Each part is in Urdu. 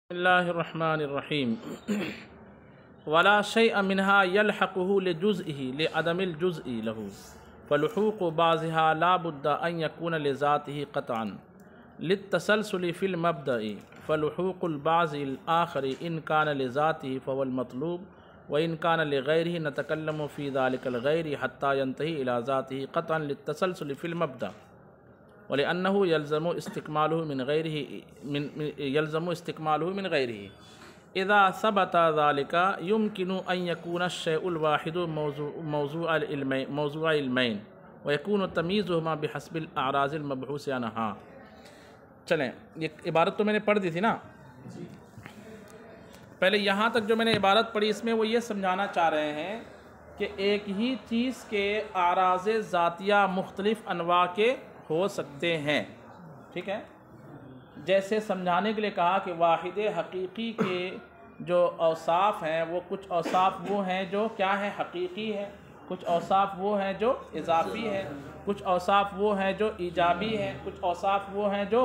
اللہ الرحمن الرحیم ولا شیء منها يلحقه لجزئه لعدم الجزء له فلحوق بعضها لا بد ان يكون لذاته قطعا للتسلسل في المبدأ فلحوق البعض الآخر ان كان لذاته فهو المطلوب وان كان لغيره نتكلم في ذلك الغير حتى ينتهي الى ذاته قطعا للتسلسل في المبدأ وَلِأَنَّهُ يَلْزَمُ اسْتِكْمَالُهُ مِنْ غَيْرِهِ إِذَا ثَبَتَ ذَلِكَ يُمْكِنُ أَنْ يَكُونَ الشَّيْءُ الْوَاحِدُ مَوْضُوعَ الْعِلْمَيْنِ وَيَكُونُ تَمْيِيزُهُمَا بِحَسْبِ الْأَعْرَاضِ الْمَبْحُوثِ عَنْهَا۔ چلیں یہ عبارت تو میں نے پڑھ دی تھی نا، پہلے یہاں تک جو میں نے عبارت پڑھی اس میں وہ یہ سمجھانا چاہ رہے ہیں کہ ایک ہی چیز کے اعراض ذاتیہ مختلف انواع کے ہو سکتے ہیں، ٹھیک ہے۔ جیسے سمجھانے کے لیے کہا کہ واحد حقیقی کے جو اوصاف ہیں وہ کچھ اوصاف وہ ہیں جو کیا ہے، حقیقی ہے، کچھ اوصاف وہ ہیں جو اضافی ہے، کچھ اوصاف وہ ہیں جو ایجابی ہے، کچھ اوصاف وہ ہیں جو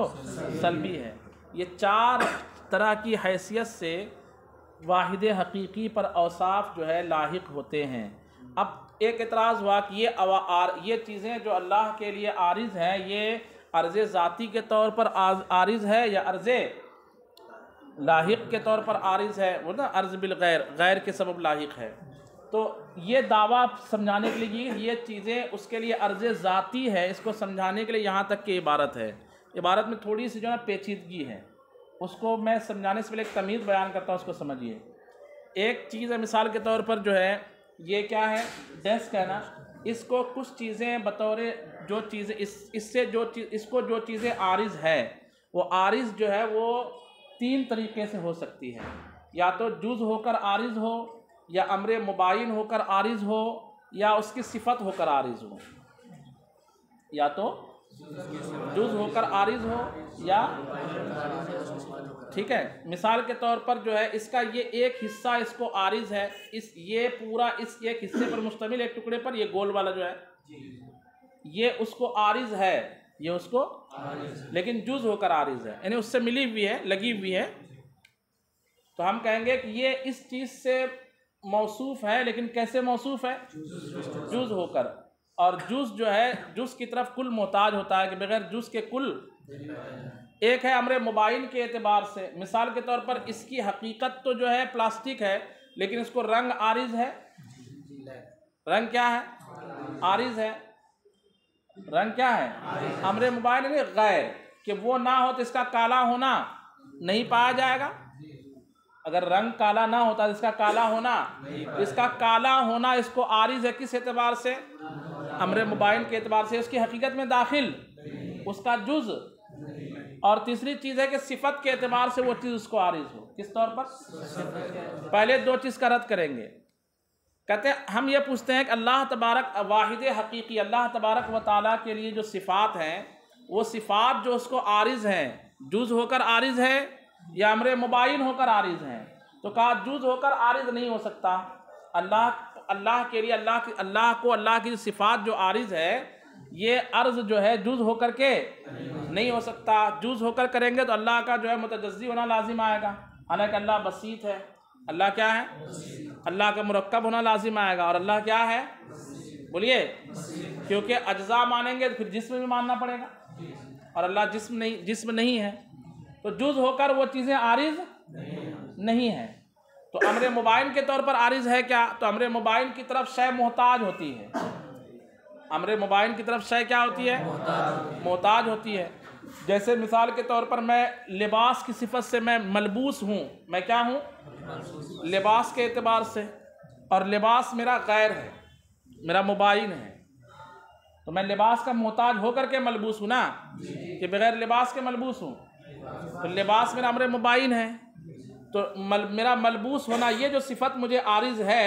سلبی ہے۔ یہ چار طرح کی حیثیت سے واحد حقیقی پر اوصاف جو ہے لاحق ہوتے ہیں۔ اب ایک اعتراض ہوا کہ یہ چیزیں جو اللہ کے لیے عارض ہیں یہ عرض ذاتی کے طور پر عارض ہے یا عرض لاحق کے طور پر عارض ہے، وہ نا عرض بالغیر، غیر کے سبب لاحق ہے۔ تو یہ دعویٰ سمجھانے کے لیے یہ چیزیں اس کے لیے عرض ذاتی ہے، اس کو سمجھانے کے لیے یہاں تک کی عبارت ہے۔ عبارت میں تھوڑی سی جو ہے پیچیدگی ہے، اس کو میں سمجھانے سے پہلے ایک تمیز بیان کرتا ہوں، اس کو سمجھیے۔ ایک چیز ہے مثال کے طور پر جو ہے یہ کیا ہے، ڈیسک ہے نا، اس کو کچھ چیزیں بطور جو چیزیں اس کو جو چیزیں عارض ہے وہ عارض جو ہے وہ تین طریقے سے ہو سکتی ہے، یا تو جز ہو کر عارض ہو، یا امر مباین ہو کر عارض ہو، یا اس کی صفت ہو کر عارض ہو، یا تو جز ہو کر عارض ہو یا ٹھیک ہے۔ مثال کے طور پر جو ہے اس کا یہ ایک حصہ اس کو عارض ہے، یہ پورا اس ایک حصے پر مشتمل، ایک ٹکڑے پر، یہ گول والا جو ہے یہ اس کو عارض ہے، یہ اس کو لیکن جز ہو کر عارض ہے، یعنی اس سے ملی ہوئی ہے، لگی ہوئی ہے، تو ہم کہیں گے کہ یہ اس چیز سے موصوف ہے، لیکن کیسے موصوف ہے؟ جز ہو کر۔ اور جز جو ہے جز کی طرف کل محتاج ہوتا ہے کہ بغیر جز کے کل۔ ایک ہے امر مباین کے اعتبار سے، مثال کے طور پر اس کی حقیقت تو جو ہے پلاسٹک ہے لیکن اس کو رنگ عارض ہے، رنگ کیا ہے؟ عارض ہے، رنگ کیا ہے؟ امر مباین یعنی غیر، کہ وہ نہ ہو تو اس کا کالا ہونا نہیں پایا جائے گا۔ اگر رنگ کالا نہ ہوتا تو اس کا کالا ہونا، اس کا کالا ہونا اس کو عارض ہے، کس اعتبار سے؟ امر مباین کے اعتبار سے، اس کی حقیقت میں داخل، اس کا جز۔ اور تیسری چیز ہے کہ صفت کے اعتبار سے وہ چیز اس کو عارض ہو، کس طور پر؟ پہلے دو چیز کا رد کریں گے، کہتے ہیں ہم یہ پوچھتے ہیں کہ اللہ تبارک واحد حقیقی اللہ تبارک و تعالیٰ کے لیے جو صفات ہیں وہ صفات جو اس کو عارض ہیں جز ہو کر عارض ہے یا امر مباین ہو کر عارض ہیں؟ تو کہا جز ہو کر عارض نہیں ہو سکتا۔ اللہ کے لیے اللہ کی صفات جو عارض ہے یہ عرض جو ہے جز ہو کر کے نہیں ہو سکتا۔ جز ہو کر کریں گے تو اللہ کا جو ہے متجزی ہونا لازم آئے گا، حالانکہ اللہ بسیط ہے، اللہ کیا ہے؟ اللہ کا مرکب ہونا لازم آئے گا، اور اللہ کیا ہے؟ بولیے، کیونکہ اجزاء مانیں گے تو پھر جسم بھی ماننا پڑے گا، اور اللہ جسم نہیں ہے، تو جز ہو کر وہ چیزیں عارض نہیں ہیں۔ تو امر مباین کے طور پر عارض ہے کیا؟ تو امر مباین کی طرف شے محتاج ہوتی ہے، امر مباین کی طرف شے کیا ہوتی ہے؟ محتاج ہوتی ہے۔ جیسے مثال کے طور پر میں لباس کی صفت سے میں ملبوس ہوں، میں کیا ہوں؟ لباس کے اعتبار سے، اور لباس میرا غیر ہے، میرا مباین ہے، تو میں لباس کا محتاج ہو کر کے ملبوس ہوں نا، کہ بغیر لباس کے ملبوس ہوں، تو لباس میرا امر مباین ہے، تو میرا ملبوس ہونا یہ جو صفت مجھے عارض ہے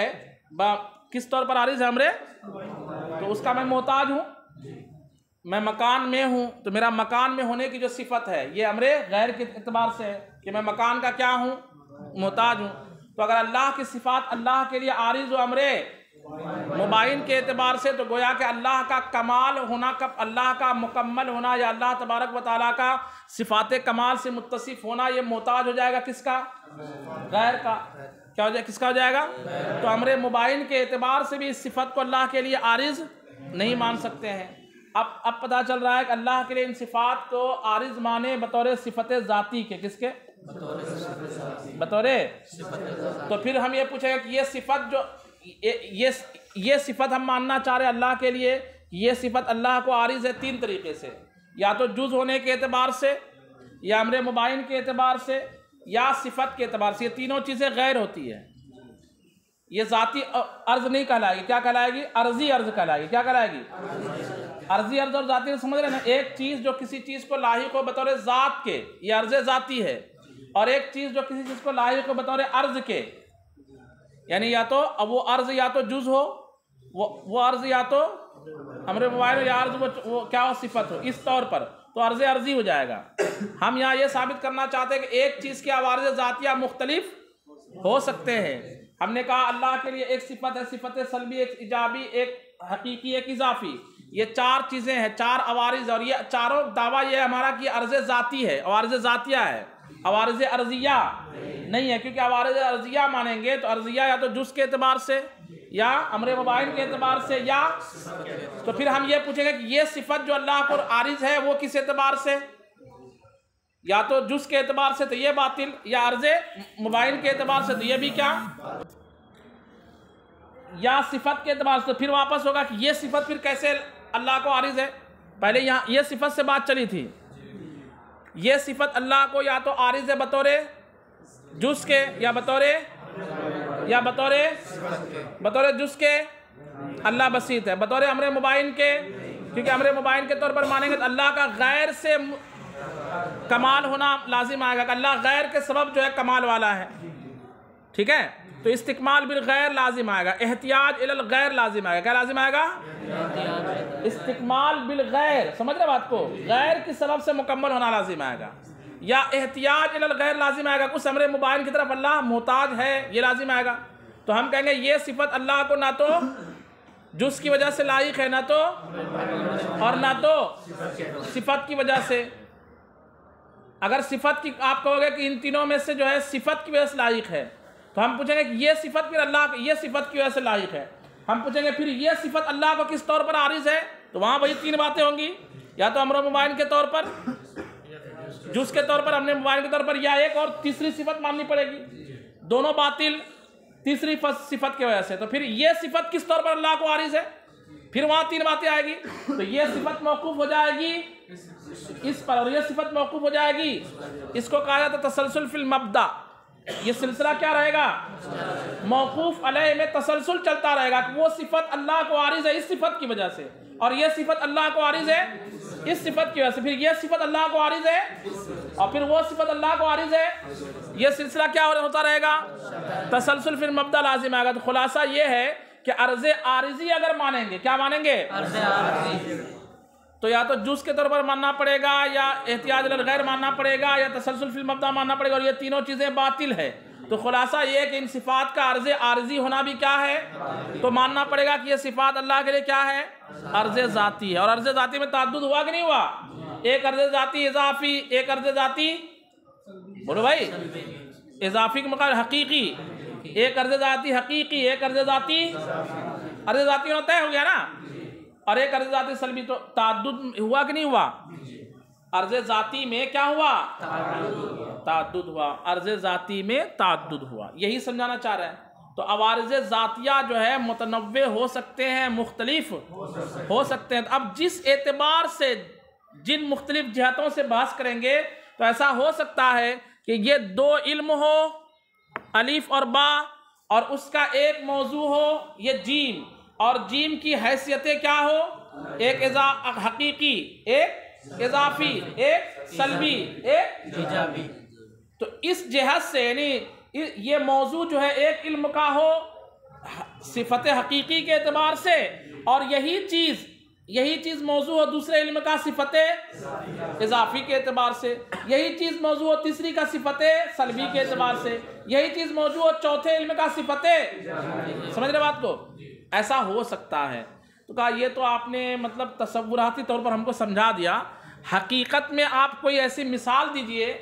کس طور پر عارض ہے؟ امر، تو اس کا میں محتاج ہوں۔ میں مکان میں ہوں تو میرا مکان میں ہونے کی جو صفت ہے یہ امر غیر کے اعتبار سے ہے کہ میں مکان کا کیا ہوں؟ محتاج ہوں۔ تو اگر اللہ کی صفات اللہ کے لیے عارض و امر مباین کے اعتبار سے تو گویا کہ اللہ کا کمال ہونا، اللہ کا مکمل ہونا یا اللہ تبارک و تعالیٰ کا صفات کمال سے متصف ہونا، یہ محتاج ہو جائے گا کس کا؟ غیر کا۔ کیا ہو جائے، کس کا ہو جائے گا؟ تو امر مباین کے اعتبار سے بھی اس صفت کو اللہ کے لیے عارض نہیں مان سکتے ہیں۔ اب پتہ چل رہا ہے کہ اللہ کے لیے ان صفات کو عارض مانے بطور صفت ذاتی کے، کس کے؟ بطور۔ تو پھر ہم یہ پوچھیں گے کہ یہ صفت جو یہ صفت ہم ماننا چاہ رہے ہیں اللہ کے لیے، یہ صفت اللہ کو عارض ہے تین طریقے سے، یا تو جز ہونے کے اعتبار سے، یا امر مباین کے اعتبار سے، یا صفت کے اعتبار سے۔ یہ تینوں چیزیں غیر ہوتی ہے، یہ ذاتی عرض نہیں کہلائے گی۔ کیا کہلائے گی؟ عرضی عرض کہلائے گی۔ کیا کہلائے گی؟ عرضی عرض اور ذاتی سمجھ رہے ہیں نا؟ ایک چیز جو کسی چیز کو لاحق ہو بطور ذات کے، یہ عرض ذاتی ہے، اور ایک چیز جو کسی چیز کو لاحق ہو بطور عرض کے، یعنی یا تو وہ عرض یا تو جز ہو، وہ عرض یا تو امر مباین ہو، یا عرض وہ کیا ہو؟ صفت ہو۔ اس طور پر تو عرض عرضی ہو جائے گا۔ ہم یہاں یہ ثابت کرنا چاہتے ہیں کہ ایک چیز کے عوارض ذاتیہ مختلف ہو سکتے ہیں۔ ہم نے کہا اللہ کے لیے ایک صفت ہے، صفت سلبی، ایک ایجابی، ایک حقیقی، ایک اضافی۔ یہ چار چیزیں ہیں، چار عوارض، اور یہ چاروں دعویٰ یہ ہمارا کہ عرض ذاتی ہے، عوارض ذاتیہ ہے، عوارض عرضیہ نہیں ہے، کیونکہ عوارض عرضیہ مانیں گے تو عرضیہ یا تو جز کے اعتبار سے، یا امر مباین کے اعتبار سے، یا تو پھر ہم یہ پوچھیں گے کہ یہ صفت جو اللہ کو عارض ہے وہ کس اعتبار سے؟ یا تو جز کے اعتبار سے تو یہ باطل، یا عرض مباین کے اعتبار سے تو یہ بھی کیا؟ یا صفت کے اعتبار سے۔ پھر واپس ہوگا کہ یہ صفت پھر کیسے اللہ کو عارض ہے؟ پہلے یہاں یہ صفت سے بات چلی تھی، یہ صفت اللہ کو یا تو عارض ہے بطور جز کے، یا بطور جز کے اللہ بسیط ہے، بطور امر مباین کے، کیونکہ امر مباین کے طور پر مانیں گے تو اللہ کا غیر سے کمال ہونا لازم آئے گا، کہ اللہ غیر کے سبب جو ہے کمال والا ہے، ٹھیک ہے؟ تو استکمال بالغیر لازم آئے گا، احتیاج الی الغیر لازم آئے گا۔ کیا لازم آئے گا؟ استکمال بالغیر، سمجھ رہے بات کو؟ غیر کی سبب سے مکمل ہونا لازم آئے گا، یا احتیاج الی الغیر لازم آئے گا، اس امر مباین کی طرف اللہ محتاج ہے، یہ لازم آئے گا۔ تو ہم کہیں گے یہ صفت اللہ کو نہ تو جز کی وجہ سے لائق ہے، نہ تو اور نہ تو صفت کی وجہ سے۔ اگر صفت کی آپ کہو گے کہ ان تینوں میں سے جو ہے صفت کی وجہ سے لائق ہے، تو ہم پوچھیں گے کہ یہ صفت پھر اللہ کو یہ صفت کی وجہ سے لائق ہے۔ ہم پوچھیں گے پھر یہ صفت اللہ کو کس طور پر عارض ہے، تو وہاں وہی تین باتیں ہوں گی، یا تو امر مباین کے طور پر، جز کے طور پر، امر مباین کے طور پر، یا ایک اور تیسری صفت ماننی پڑے گی، دونوں باطل تیسری صفت کی وجہ سے۔ تو پھر یہ صفت کس طور پر اللہ کو عارض ہے، پھر وہاں تین باتیں آئے گی۔ تو یہ صفت موقوف ہو جائے گی اس پر، اور یہ صفت موقوف ہو جائے گی، اس کو کہا جاتا ہے تسلسل فی المبدا۔ یہ سلسلہ کیا رہے گا؟ موقوف علیہ میں تسلسل چلتا رہے گا کہ وہ صفت اللہ کو عارض ہے اس صفت کی وجہ سے، اور یہ صفت اللہ کو عارض ہے اس صفت کی وجہ سے، پھر یہ صفت اللہ کو عارض ہے اور پھر وہ صفت اللہ کو عارض ہے۔ یہ سلسلہ کیا ہوتا رہے گا؟ تسلسل فی المبدا لازم آئے گا۔ تو خلاصہ یہ ہے کہ عرض عارضی اگر مانیں گے، کیا مانیں گے؟ عرض عارضی، تو یا تو جز کے طور پر ماننا پڑے گا، یا احتیاج الی الغیر ماننا پڑے گا، یا تسلسل فی المبدا ماننا پڑے گا، اور یہ تینوں چیزیں باطل ہے۔ تو خلاصہ یہ ہے کہ ان صفات کا عرض عارضی ہونا بھی کیا ہے؟ تو ماننا پڑے گا کہ یہ صفات اللہ کے لیے کیا ہے؟ عرض ذاتی ہے۔ اور عرض ذاتی میں تعدد ہوا کہ نہیں ہوا؟ ایک عرض ذاتی اضافی، ایک عرض ذاتی بولو بھائی اضافی کے مقابل حقیقی، ایک عرض ذاتی حقیقی، ایک عرض ذاتی ہونا طے ہو گیا نا، اور ایک عرض ذاتی سلبی۔ تو تعدد ہوا کہ نہیں ہوا؟ عرض ذاتی میں کیا ہوا؟ تعدد ہوا، عرض ذاتی میں تعدد ہوا، یہی سمجھانا چاہ رہے ہیں۔ تو عوارض ذاتیہ جو ہے متنوع ہو سکتے ہیں، مختلف ہو سکتے ہیں۔ اب جس اعتبار سے جن مختلف جہتوں سے بحث کریں گے تو ایسا ہو سکتا ہے کہ یہ دو علم ہو، الف اور با، اور اس کا ایک موضوع ہو یہ جیم، اور جیم کی حیثیتیں کیا ہو؟ ایک حقیقی، ایک اضافی، ایک سلبی، ایک ایجابی۔ تو اس جہت سے یعنی یہ موضوع جو ہے ایک علم کا ہو صفت حقیقی کے اعتبار سے، اور یہی چیز موضوع ہو دوسرے علم کا صفت اضافی کے اعتبار سے، یہی چیز موضوع ہو تیسری کا صفت سلبی کے اعتبار سے، یہی چیز موضوع ہو چوتھے علم کا صفت، سمجھ رہے بات کو؟ ایسا ہو سکتا ہے۔ تو کہا یہ تو آپ نے مطلب تصوراتی طور پر ہم کو سمجھا دیا، حقیقت میں آپ کوئی ایسی مثال دیجئے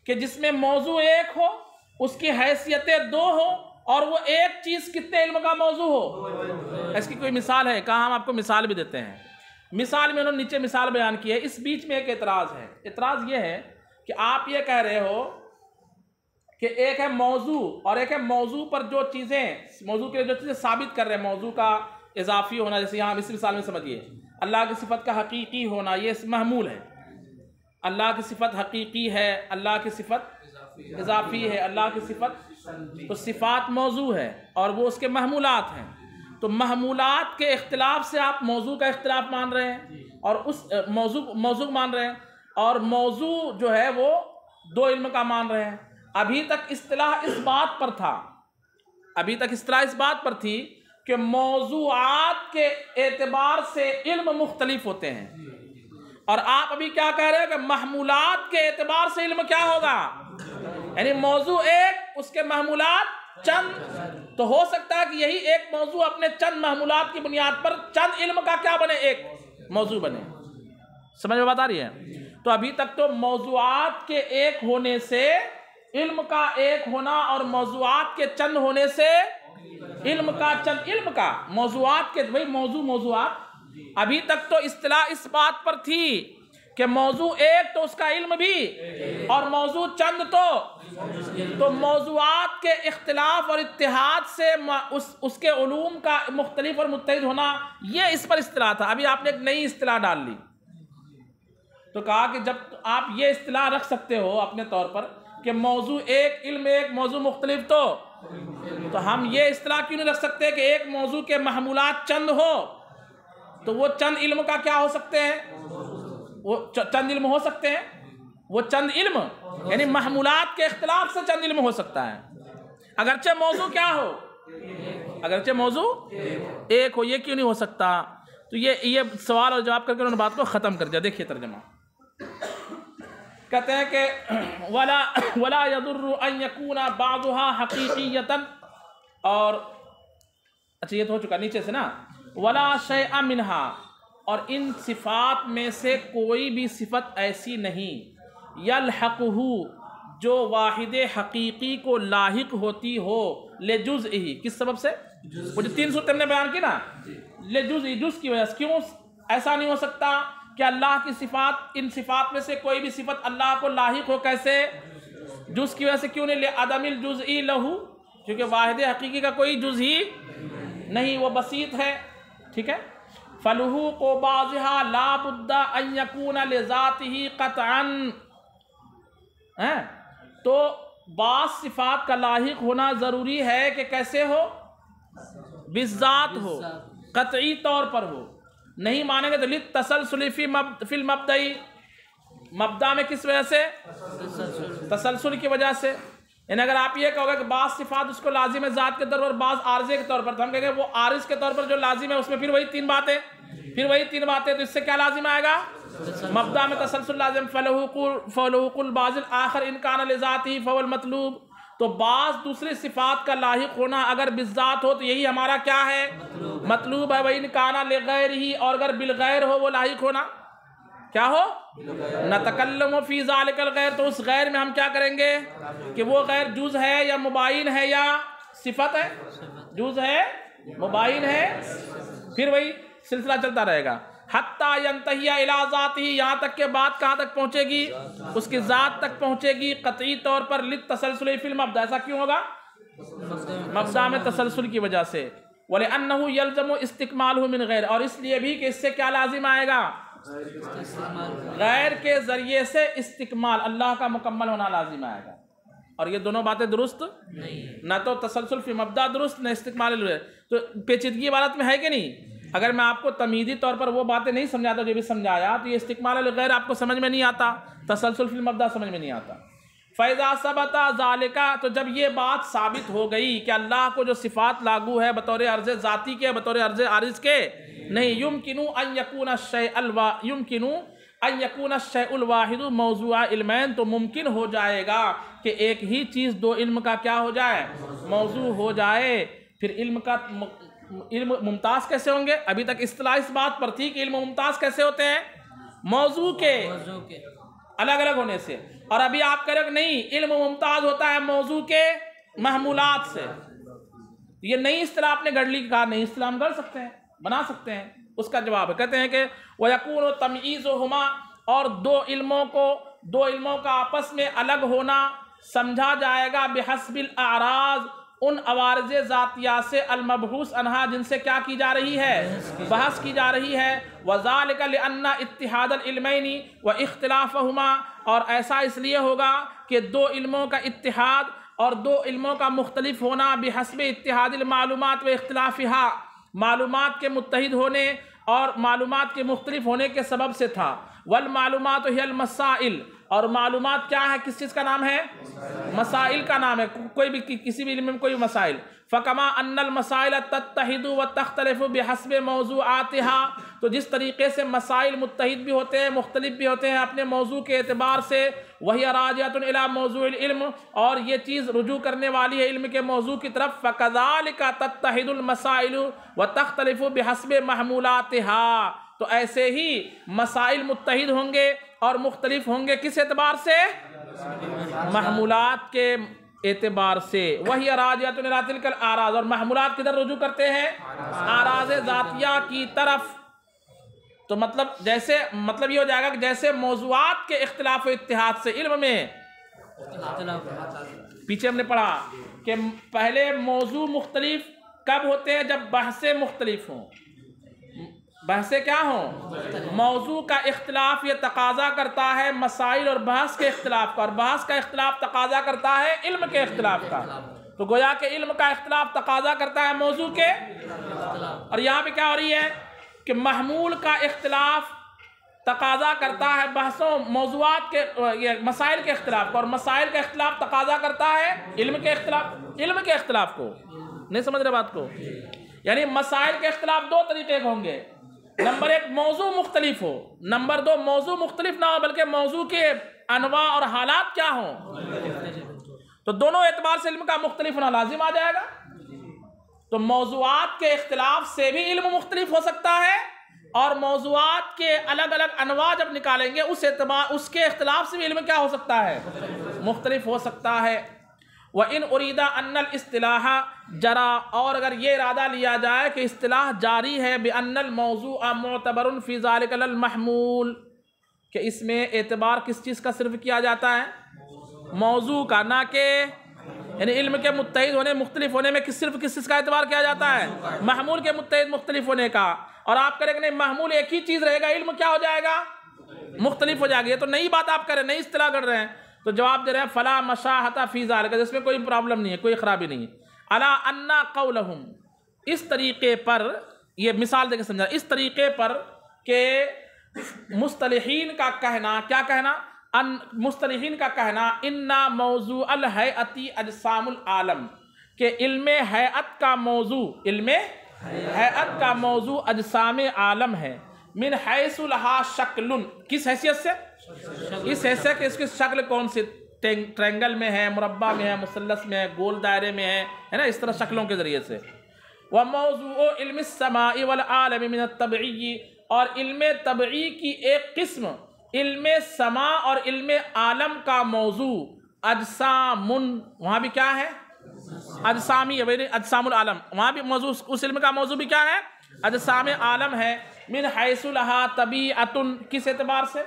کہ جس میں موضوع ایک ہو، اس کی حیثیتیں دو ہو، اور وہ ایک چیز کتنے علم کا موضوع ہو۔ اس کی کوئی مثال ہے؟ کہا ہم آپ کو مثال بھی دیتے ہیں۔ مثال میں انہوں نے نیچے مثال بیان کی ہے۔ اس بیچ میں ایک اعتراض ہے۔ اعتراض یہ ہے کہ آپ یہ کہہ رہے ہو کہ ایک ہے موضوع اور ایک ہے موضوع پر جو چیزیں، موضوع کے جو چیزیں ثابت کر رہے ہیں، موضوع کا اضافی ہونا، جیسے یہاں اس مثال میں سمجھیے اللہ کی صفت کا حقیقی ہونا، یہ محمول ہے۔ اللہ کی صفت حقیقی ہے، اللہ کی صفت اضافی ہے، اللہ کی صفت، تو صفات موضوع ہے اور وہ اس کے محمولات ہیں۔ تو محمولات کے اختلاف سے آپ موضوع کا اختلاف مان رہے ہیں اور اس موضوع مان رہے ہیں، اور موضوع جو ہے وہ دو علم کا مان رہے ہیں۔ ابھی تک اصطلاح اس بات پر تھا، ابھی تک اصطلاح اس بات پر تھی کہ موضوعات کے اعتبار سے علم مختلف ہوتے ہیں، اور آپ ابھی کیا کہہ رہے ہیں کہ محمولات کے اعتبار سے علم کیا ہوگا، یعنی موضوع ایک، اس کے محمولات چند۔ تو ہو سکتا ہے کہ یہی ایک موضوع اپنے چند محمولات کی بنیاد پر چند علم کا کیا بنے، ایک موضوع بنے۔ سمجھ میں بات آ رہی ہے؟ تو ابھی تک تو موضوعات کے ایک ہونے سے علم کا ایک ہونا، اور موضوعات کے چند ہونے سے علم کا چند، علم کا موضوعات کے وہی موضوعات۔ ابھی تک تو اصطلاح اس بات پر تھی کہ موضوع ایک تو اس کا علم بھی، اور موضوع چند تو موضوعات کے اختلاف اور اتحاد سے اس کے علوم کا مختلف اور متحد ہونا، یہ اس پر اصطلاح تھا۔ ابھی آپ نے ایک نئی اصطلاح ڈال لی، تو کہا کہ جب آپ یہ اصطلاح رکھ سکتے ہو اپنے طور پر کہ موضوع ایک، علم ایک، موضوع مختلف، تو ہم یہ اصطلاح کیوں نہیں رکھ سکتے کہ ایک موضوع کے محمولات چند ہو، تو وہ چند علم کا کیا ہو سکتے ہیں، وہ چند علم ہو سکتے ہیں، وہ چند علم یعنی محمولات کے اختلاف سے چند علم ہو سکتا ہے، اگرچہ موضوع کیا ہو، اگرچہ موضوع ایک ہو، یہ کیوں نہیں ہو سکتا؟ تو یہ سوال اور جواب کر کے انہوں نے بات کو ختم کر دیا۔ دیکھیے ترجمہ، کہتے ہیں کہ وَلَا يَضُرُّ أَن يَكُونَ بَعْضُهَا حَقِيقِيَّةً، اور اچھا یہ تو ہو چکا نیچے سے نا، وَلَا شَيْءَ مِنْهَا، اور ان صفات میں سے کوئی بھی صفت ایسی نہیں، يَلْحَقُهُ، جو واحد حقیقی کو لاحق ہوتی ہو، لِجُزْئِهِ، کس سبب سے؟ وہ جو 3 صورتیں ہم نے بیان کی نا، لِجُزْئِهِ، جز کی وجہ سے۔ کیوں ایسا نہیں ہو سکتا کہ اللہ کی صفات، ان صفات میں سے کوئی بھی صفت اللہ کو لاحق ہو؟ کیسے؟ جز کی وجہ سے۔ کیوں نہیں؟ لِعَدَمِ الْجُزْءِ لَهُ، کیونکہ واحد حقیقی کا کوئی جز ہی نہیں، وہ بسیط ہے، ٹھیک ہے۔ فَلُحُوقُ بَعْضِهَا لَا بُدَّ أَن يَكُونَ لِذَاتِهِ قَطْعًا، تو بعض صفات کا لاحق ہونا ضروری ہے کہ کیسے ہو؟ بالذات ہو، قطعی طور پر ہو۔ نہیں مانیں گے تو لِلتَّسَلْسُلِ فِی الْمَبْدَئِ، مبدا میں کس وجہ سے؟ تسلسل کی وجہ سے۔ یعنی اگر آپ یہ کہو گے کہ بعض صفات اس کو لازم ہے ذات کے طور پر، بعض عارضے کے طور پر، تو ہم کہیں گے وہ عارض کے طور پر جو لازم ہے اس میں پھر وہی تین باتیں، تو اس سے کیا لازم آئے گا؟ مبدا میں تسلسل لازم۔ فَلُحُوقُ الْبَعْضِ الْآخَرِ إِنْ كَانَ لِذَاتِهِ فَهُوَ الْمَطْلُوبُ، تو بعض دوسری صفات کا لاحق ہونا اگر بالذات ہو تو یہی ہمارا کیا ہے؟ مطلوب ہے۔ وَإِنْ كَانَ لِغَيْرِهِ، اور اگر بالغیر ہو وہ لاحق ہونا کیا ہو؟ نتکلم فی ذالک الغیر، تو اس غیر میں ہم کیا کریں گے کہ وہ غیر جز ہے یا مباین ہے یا صفت ہے؟ جز ہے، مباین ہے، پھر وہی سلسلہ چلتا رہے گا۔ حتی ینتہی الی ذاتہ، یہاں تک کہ بات کہاں تک پہنچے گی؟ اس کی ذات تک پہنچے گی قطعی طور پر۔ للتسلسل فی المبدا، ایسا کیوں ہوگا؟ مبدا میں تسلسل کی وجہ سے۔ وَلِأَنَّهُ يَلْزَمُ اسْتِكْمَالُهُ مِنْ غَيْرٍ، اور اس لیے بھی کہ اس سے کیا لازم آئے گا؟ غیر کے ذریعے سے استکمال، اللہ کا مکمل ہونا لازم آئے گا۔ اور یہ دونوں باتیں درست نہیں، نہ تو تسلسل فی مبدا درست، نہ استکمال۔ تو پیچیدگی عبارت میں ہے کہ نہیں؟ اگر میں آپ کو تمیدی طور پر وہ باتیں نہیں سمجھاتا جو بھی سمجھایا، تو یہ استکمال الغیر آپ کو سمجھ میں نہیں آتا، تسلسل فی المبدا سمجھ میں نہیں آتا۔ فَإِذَا ثَبَتَ ذَلِكَ، تو جب یہ بات ثابت ہو گئی کہ اللہ کو جو صفات لاگو ہے بطور عرض ذاتی کے، بطور عرض عارض کے نہیں، يُمْكِنُ أَن يَكُونَ الشَّيْءُ الْوَاحِدُ مَوْضُوعَ عِلْمَيْنِ، تو ممکن ہو جائے گا کہ ایک ہی چیز دو علم کا کیا ہو جائے؟ موضوع ہو جائے۔ پھر علم کا علم ممتاز کیسے ہوں گے؟ ابھی تک اصطلاح اس بات پر تھی کہ علم ممتاز کیسے ہوتے ہیں؟ موضوع کے الگ الگ ہونے سے. اور ابھی آپ کہہ رہے کہ نہیں، علم ممتاز ہوتا ہے موضوع کے محمولات سے. یہ نئی اصطلاح آپ نے گھڑ لی، کہا نئی اصطلاح ہم گھڑ سکتے ہیں، بنا سکتے ہیں. اس کا جواب ہے، کہتے ہیں کہ وَيَكُونُ تَمْيِيزُهُمَا، اور دو علموں کا آپس میں الگ ہونا سمجھا جائے گا بحسب الاعراض، ان عوارض ذاتیہ سے، المبحوث عنہا، جن سے کیا کی جا رہی ہے؟ بحث کی جا رہی ہے. وَذَلِكَ لِأَنَّ اتِّحَادَ الْعِلْمَيْنِ وَاخْتِلَافَهُمَا، اور ایسا اس لیے ہوگا کہ دو علموں کا اتحاد اور دو علموں کا مختلف ہونا بحسب اتحاد المعلومات و اختلافها، معلومات کے متحد ہونے اور معلومات کے مختلف ہونے کے سبب سے تھا. والمعلومات هي المسائل، اور معلومات کیا ہے؟ کس چیز کا نام ہے؟ مسائل کا نام ہے. کوئی بھی کسی بھی علم میں کوئی مسائل. فَكَمَا أَنَّ الْمَسَائِلَ تَتَّحِدُ وَتَخْتَلِفُ بِحَسْبِ مَوْضُوعَاتِهَا، تو جس طریقے سے مسائل متحد بھی ہوتے ہیں، مختلف بھی ہوتے ہیں اپنے موضوع کے اعتبار سے. وَهِيَ رَاجِعَةٌ إِلَى مَوْضُوعِ الْعِلْمِ، اور یہ چیز رجوع کرنے والی ہے علم کے موضوع کی طرف. فَكَذَلِكَ تَتَّحِدُ الْمَسَائِلُ وَتَخْتَلِفُ بِحَسْبِ مَحْمُولَاتِهَا، تو ایسے ہی مسائل متحد ہوں گے اور مختلف ہوں گے کس اعتبار سے؟ محمولات کے اعتبار سے. وہی راجعۃ الی تلک الاعراض، اور محمولات کدھر رجوع کرتے ہیں؟ اعراض ذاتیہ کی طرف. تو مطلب یہ ہو جائے گا کہ جیسے موضوعات کے اختلاف و اتحاد سے علم میں، پیچھے ہم نے پڑھا کہ پہلے موضوع مختلف کب ہوتے ہیں؟ جب بحثیں مختلف ہوں. بحثیں کیا ہوں؟ موضوع کا اختلاف یہ تقاضا کرتا ہے مسائل اور بحث کے اختلاف کا، اور بحث کا اختلاف تقاضا کرتا ہے علم کے اختلاف کا. تو گویا کہ علم کا اختلاف تقاضا کرتا ہے موضوع کے. اور یہاں پہ کیا ہو رہی ہے کہ محمول کا اختلاف تقاضا کرتا ہے بحثوں موضوعات کے مسائل کے اختلاف کو، اور مسائل کا اختلاف تقاضا کرتا ہے علم کے اختلاف کو. نہیں سمجھ رہے بات کو؟ یعنی مسائل کے اختلاف دو طریقے ہوں گے. نمبر ایک، موضوع مختلف ہو. نمبر دو، موضوع مختلف نہ ہو بلکہ موضوع کے انواع اور حالات کیا ہوں. تو دونوں اعتبار سے علم کا مختلف ہونا لازم آ جائے گا. تو موضوعات کے اختلاف سے بھی علم مختلف ہو سکتا ہے، اور موضوعات کے الگ الگ انواع جب نکالیں گے اس کے اختلاف سے بھی علم کیا ہو سکتا ہے؟ مختلف ہو سکتا ہے. وَإِنْ أُرِيدَ أَنَّ الْإِصْطِلَاحَ جَرَى، اور اگر یہ ارادہ لیا جائے کہ اصطلاح جاری ہے بِأَنَّ الْمَوْضُوعَ مُعْتَبَرٌ فِي ذَلِكَ لَلْمَحْمُولِ، کہ اس میں اعتبار کس چیز کا صرف کیا جاتا ہے؟ موضوع کا، نہ کہ یعنی علم کے متحد ہونے مختلف ہونے میں صرف کس چیز کا اعتبار کیا جاتا ہے؟ محمول کے متحد مختلف ہونے کا. اور آپ کریں کہ نہیں محمول ایک ہی چیز رہے گا، علم کیا ہو جائے گا؟ مختلف ہو جائے گا. یہ تو نئی بات آپ کریں، نئی اصطلاح کر رہے ہیں. تو جواب دے رہے ہیں فلا مشاحۃ فی ذالک، جس میں کوئی پرابلم نہیں ہے، کوئی خرابی نہیں ہے. الا ان قولہم، اس طریقے پر، یہ مثال دے کے سمجھا، اس طریقے پر کہ مصطلحین کا کہنا، کیا کہنا؟ مصطلحین کا کہنا ان موضوع الہیئۃ اجسام العالم، کہ علم ہیئت کا موضوع اجسام عالم ہے. من حیث لہا شکل، کس حیثیت سے؟ اس حیثیت کہ اس کی شکل کون سی؟ ٹرینگل میں ہے، مربع میں ہے، مثلث میں ہے، گول دائرے میں ہے نا، اس طرح شکلوں کے ذریعے سے. وموضوع علم السماء والعالم من الطبعی، اور علم طبعی کی ایک قسم علم سما اور علم عالم کا موضوع اجسام، وہاں بھی کیا ہے؟ اجسامی ہے، اجسام العالم، وہاں بھی موضوع، اس علم کا موضوع بھی کیا ہے؟ اجسام عالم ہے. من حیث لہا طبیعت، کس اعتبار سے؟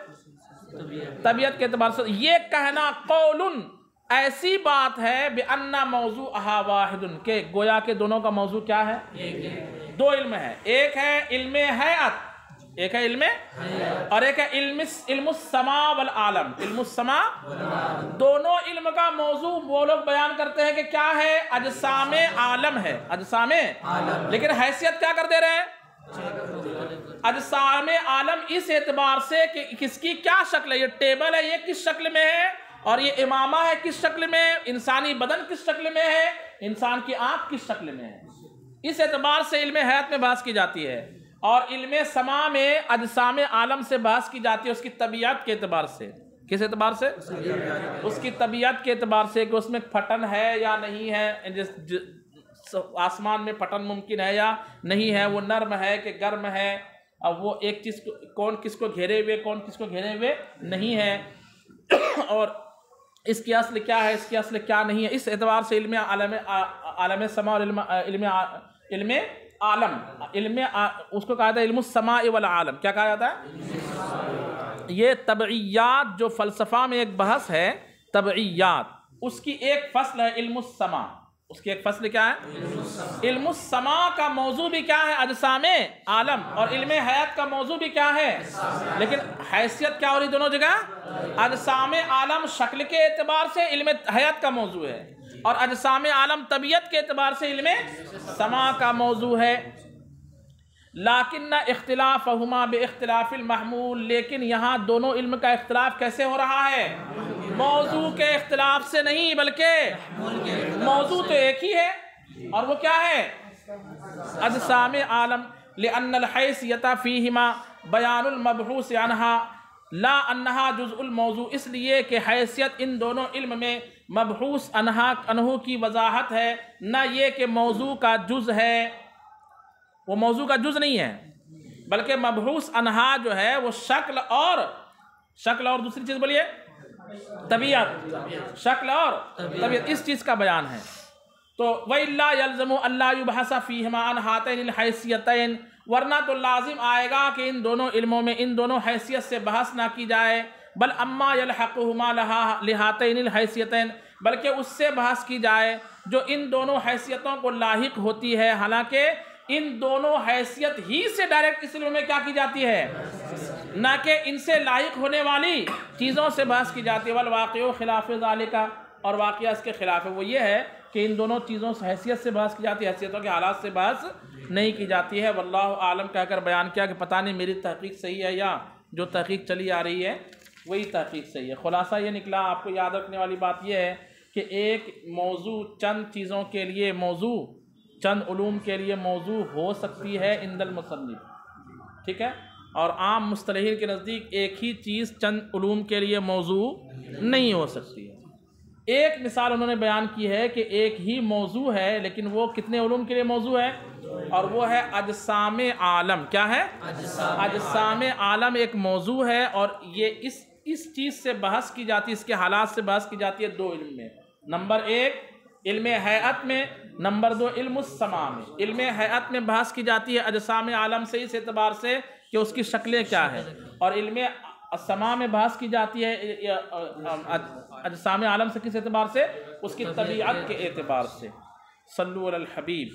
طبیعت کے اعتبار سے. یہ کہنا قول، ایسی بات ہے بأن موضوعہا واحد، کہ گویا کہ دونوں کا موضوع کیا ہے؟ دو علم ہے. ایک ہے علم ہیئت، ایک ہے علم، اور ایک ہے علم السماء والعالم. علم السماء، دونوں علم کا موضوع وہ لوگ بیان کرتے ہیں کہ کیا ہے؟ اجسام عالم ہے، اجسام عالم. لیکن حیثیت کیا کر دے رہے ہیں؟ اجسام عالم اس اعتبار سے کہ کس کی کیا شکل ہے. یہ ٹیبل ہے، یہ کس شکل میں ہے؟ اور یہ امامہ ہے کس شکل میں؟ انسانی بدن کس شکل میں ہے؟ انسان کی آنکھ کس شکل میں ہے؟ اس اعتبار سے علم حیات میں بحث کی جاتی ہے. اور علم سما میں اجسام عالم سے بحث کی جاتی ہے اس کی طبیعت کے اعتبار سے. کس اعتبار سے؟ اس کی طبیعت کے اعتبار سے کہ اس میں پھٹن ہے یا نہیں ہے، آسمان میں پٹن ممکن ہے یا نہیں ہے، وہ نرم ہے کہ گرم ہے، اب وہ ایک چیز کون کس کو گھیرے ہوئے کون کس کو گھیرے ہوئے نہیں ہے، اور اس کی اصل کیا ہے، اس کی اصل کیا نہیں ہے. اس اعتبار سے عالم سما اور علم عالم اس کو کہا جاتا ہے علم السماء والعالم. کیا کہا جاتا ہے؟ یہ طبعیات جو فلسفہ میں ایک بحث ہے، طبعیات، اس کی ایک فصل ہے علم السماء. اس کی ایک فصل کیا ہے؟ علم السماء کا موضوع بھی کیا ہے؟ اجسام عالم. اور علم حیات کا موضوع بھی کیا ہے؟ لیکن حیثیت کیا ہو رہی دونوں جگہ؟ اجسام عالم شکل کے اعتبار سے علم حیات کا موضوع ہے، اور اجسام عالم طبیعت کے اعتبار سے علم سماء کا موضوع ہے. لیکن اختلافہما باختلاف المحمول، لیکن یہاں دونوں علم کا اختلاف کیسے ہو رہا ہے؟ موضوع کے اختلاف سے نہیں، بلکہ موضوع تو ایک ہی ہے، اور وہ کیا ہے؟ اجسام عالم. لأن الحیثیت فیہما بیان المبحوث عنہا لا انہا جزء الموضوع، اس لیے کہ حیثیت ان دونوں علم میں مبحوث عنہ کی وضاحت ہے، نہ یہ کہ موضوع کا جز ہے. وہ موضوع کا جز نہیں ہے، بلکہ مبحوث عنہا جو ہے وہ شکل اور دوسری چیز بولیے طبیعت، شکل اور طبیعت، اس چیز کا بیان ہے. تو وَإِلَّا يَلْزَمُ أَلَّا يُبْحَثَ فِيهِمَا عَنْ هَاتَيْنِ الْحَيْثِيَتَيْنِ، ورنہ تو لازم آئے گا کہ ان دونوں علموں میں ان دونوں حیثیت سے بحث نہ کی جائے. بل اما يلحقهما لهاتين الحیثیتین، بلکہ اس سے بحث کی جائے جو ان دونوں حیثیتوں کو لاحق ہوتی ہے، حالانکہ ان دونوں حیثیت ہی سے ڈائریکٹ اس علم میں کیا کی جاتی ہے، نہ کہ ان سے لاحق ہونے والی چیزوں سے بحث کی جاتی ہے. والواقع خلاف ذالک، اور واقعہ اس کے خلاف ہے، وہ یہ ہے کہ ان دونوں چیزوں سے حیثیت سے بحث کی جاتی ہے، حیثیتوں کے حالات سے بحث نہیں کی جاتی ہے. واللہ عالم کہہ کر بیان کیا کہ پتہ نہیں میری تحقیق صحیح ہے یا جو تحقیق چلی آ رہی ہے وہی تحقیق صحیح ہے. خلاصہ یہ نکلا، آپ کو یاد رکھنے والی بات یہ ہے کہ ایک موضوع چند چیزوں کے لیے موضوع، چند علوم کے لیے موضوع ہو سکتی ہے عند المصنف، ٹھیک ہے، اور عام مصطلحین کے نزدیک ایک ہی چیز چند علوم کے لیے موضوع نہیں ہو سکتی ہے. ایک مثال انہوں نے بیان کی ہے کہ ایک ہی موضوع ہے لیکن وہ کتنے علوم کے لیے موضوع ہے، اور وہ ہے اجسام عالم. کیا ہے؟ اجسام عالم ایک موضوع ہے، اور یہ اس چیز سے بحث کی جاتی ہے، اس کے حالات سے بحث کی جاتی ہے دو علم میں. نمبر ایک علم حیات میں، نمبر دو علم السماء میں. علم حیات میں بحث کی جاتی ہے اجسام عالم سے اس اعتبار سے کہ اس کی شکلیں کیا ہیں، اور علم السماء میں بحث کی جاتی ہے اجسام عالم سے کس اعتبار سے؟ اس کی طبیعت کے اعتبار سے. صلو علی الحبیب.